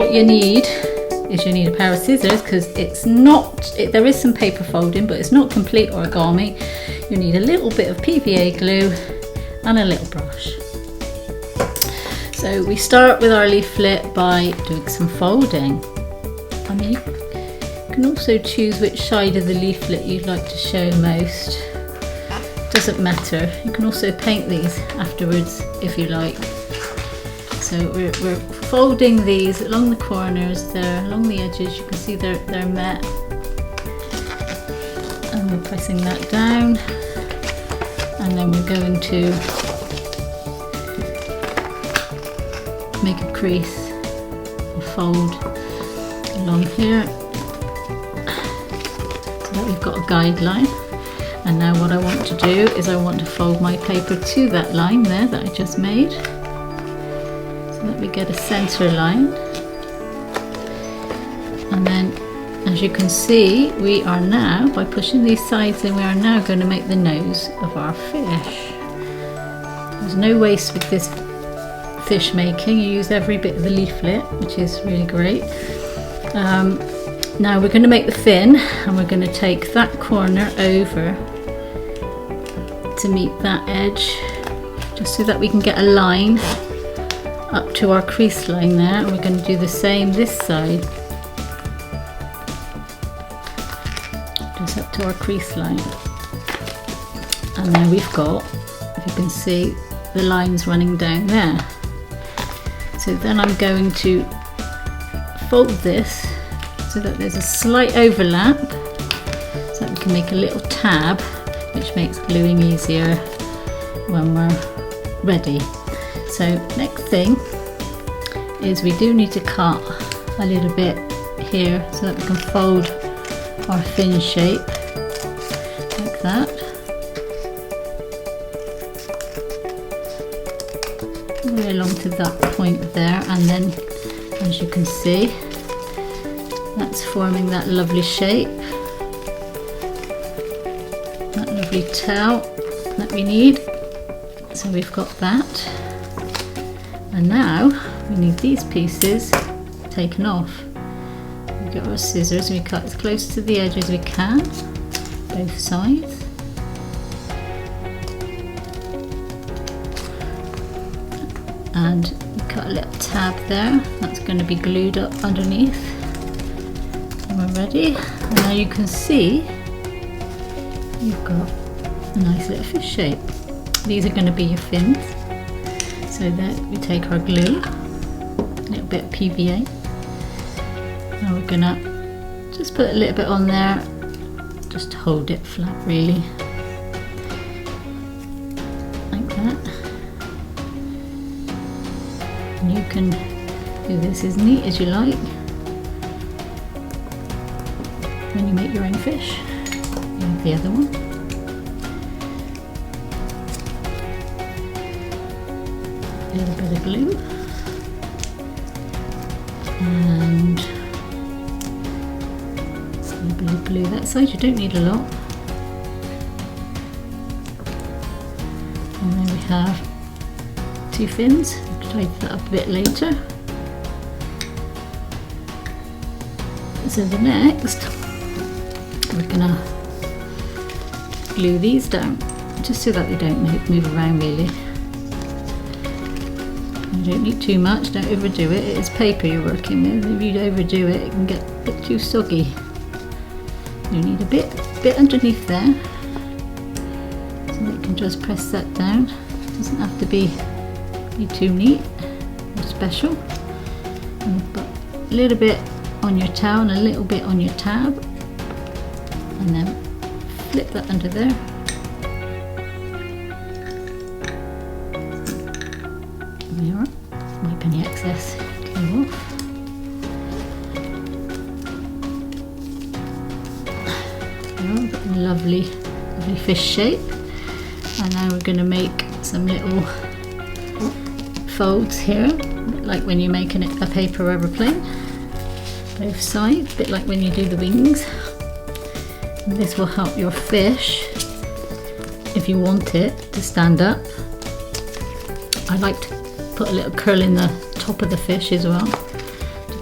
what you need is you need a pair of scissors, because it's not, there is some paper folding, but it's not complete origami. You need a little bit of PVA glue and a little brush. So we start with our leaflet by doing some folding. I mean, you can also choose which side of the leaflet you'd like to show most. Doesn't matter. You can also paint these afterwards if you like. So we're folding these along the corners there, along the edges. You can see they're met. And we're pressing that down. And then we're going to make a crease and fold along here so that we've got a guideline. And now what I want to do is I want to fold my paper to that line there that I just made, so that we get a center line. And then, as you can see, we are now, by pushing these sides in, we are now going to make the nose of our fish. There's no waste with this fish making. You use every bit of the leaflet, which is really great. Now we're going to make the fin, and we're going to take that corner over to meet that edge, just so that we can get a line up to our crease line there. And we're going to do the same this side, just up to our crease line. And now we've got, if you can see, the lines running down there. So then I'm going to fold this so that there's a slight overlap, so that we can make a little tab, which makes gluing easier when we're ready. So next thing is we do need to cut a little bit here so that we can fold our fin shape like that. All the way along to that point there, and then, as you can see, that's forming that lovely shape, that lovely tail that we need. So we've got that, and now we need these pieces taken off. We get our scissors and we cut as close to the edge as we can, both sides. And we cut a little tab there, that's going to be glued up underneath. We're ready, and now you can see you've got a nice little fish shape. These are going to be your fins. So then we take our glue, a little bit of PVA, and we're going to just put a little bit on there, just to hold it flat really, like that. And you can do this as neat as you like when you make your own fish. You have the other one. A little bit of glue. And a little bit of glue that side. You don't need a lot. And then we have two fins. I'll tidy that up a bit later. So the next, we're gonna glue these down, just so that they don't move around really. You don't need too much, don't overdo it. It is paper you're working with. If you overdo it, it can get a bit too soggy. You need a bit underneath there, so that you can just press that down. It doesn't have to be too neat or special. And put a little bit on your towel and a little bit on your tab, and then flip that under there. There we are, wiping the excess glue off. There we are, lovely fish shape. And now we're going to make some little folds here, a bit like when you're making a paper aeroplane. Both sides, a bit like when you do the wings. And this will help your fish, if you want it to stand up. I like to put a little curl in the top of the fish as well,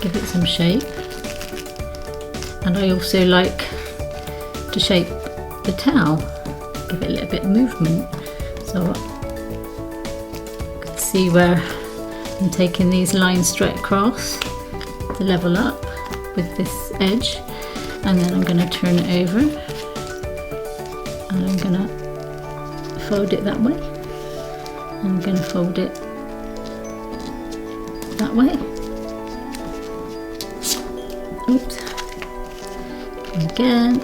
to give it some shape. And I also like to shape the towel, give it a little bit of movement. So you can see where I'm taking these lines straight across to level up with this edge, and then I'm going to turn it over and I'm going to fold it that way. I'm going to fold it that way. Oops. And again.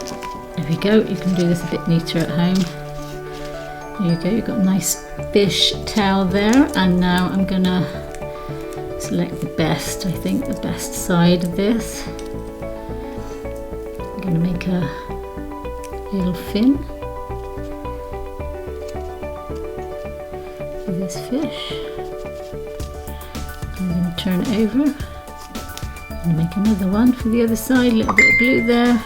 There we go. You can do this a bit neater at home. There you go. You've got a nice fish towel there. And now I'm going to select the best. I think the best side of this. I'm going to make a little fin for this fish. I'm going to turn it over. I'm going to make another one for the other side. A little bit of glue there.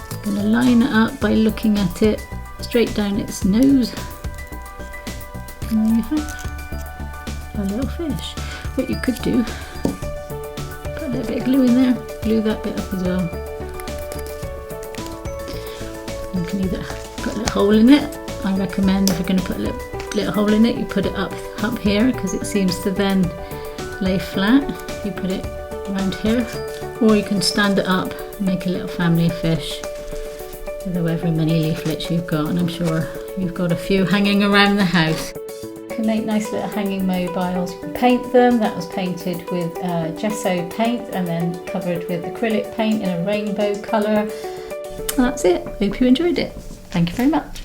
I'm going to line it up by looking at it straight down its nose. And there you have a little fish. What you could do, put a little bit of glue in there, glue that bit up as well. You can either put a little hole in it. I recommend if you're going to put a little hole in it, you put it up here because it seems to then lay flat. You put it around here, or you can stand it up and make a little family of fish with however many leaflets you've got, and I'm sure you've got a few hanging around the house. You can make nice little hanging mobiles. You can paint them. That was painted with gesso paint and then covered with acrylic paint in a rainbow colour. And that's it. Hope you enjoyed it. Thank you very much.